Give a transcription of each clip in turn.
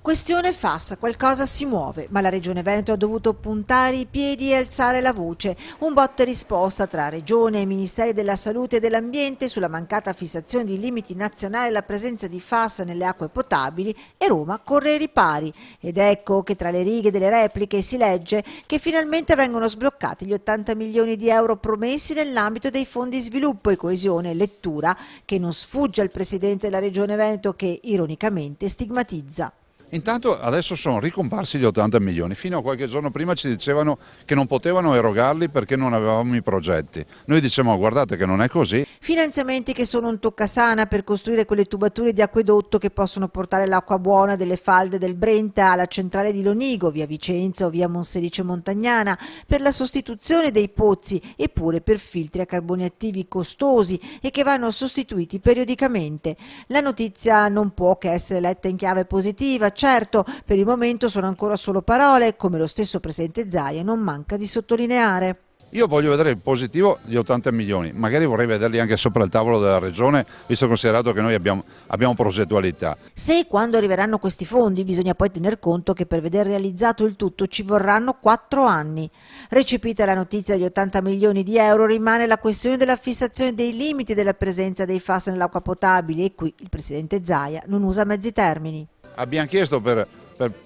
Questione FAS, qualcosa si muove, ma la Regione Veneto ha dovuto puntare i piedi e alzare la voce. Un botta e risposta tra Regione e Ministeri della Salute e dell'Ambiente sulla mancata fissazione di limiti nazionali alla presenza di FAS nelle acque potabili e Roma corre ai ripari. Ed ecco che tra le righe delle repliche si legge che finalmente vengono sbloccati gli 80 milioni di euro promessi nell'ambito dei fondi sviluppo e coesione, lettura che non sfugge al Presidente della Regione Veneto che ironicamente stigmatizza. Intanto adesso sono ricomparsi gli 80 milioni, fino a qualche giorno prima ci dicevano che non potevano erogarli perché non avevamo i progetti. Noi dicevamo guardate che non è così. Finanziamenti che sono un toccasana per costruire quelle tubature di acquedotto che possono portare l'acqua buona delle falde del Brenta alla centrale di Lonigo, via Vicenza o via Monselice Montagnana, per la sostituzione dei pozzi e pure per filtri a carboni attivi costosi e che vanno sostituiti periodicamente. La notizia non può che essere letta in chiave positiva. Certo, per il momento sono ancora solo parole, come lo stesso Presidente Zaia non manca di sottolineare. Io voglio vedere in positivo gli 80 milioni, magari vorrei vederli anche sopra il tavolo della Regione, visto considerato che noi abbiamo progettualità. Se e quando arriveranno questi fondi bisogna poi tener conto che per veder realizzato il tutto ci vorranno 4 anni. Recepita la notizia degli 80 milioni di euro rimane la questione della fissazione dei limiti della presenza dei FAS nell'acqua potabile e qui il Presidente Zaia non usa mezzi termini. Abbiamo chiesto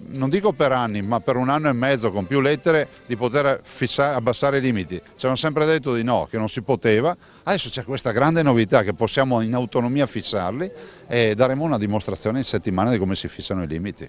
non dico per anni, ma per 1 anno e mezzo con più lettere di poter abbassare i limiti. Ci hanno sempre detto di no, che non si poteva. Adesso c'è questa grande novità che possiamo in autonomia fissarli e daremo una dimostrazione in settimana di come si fissano i limiti.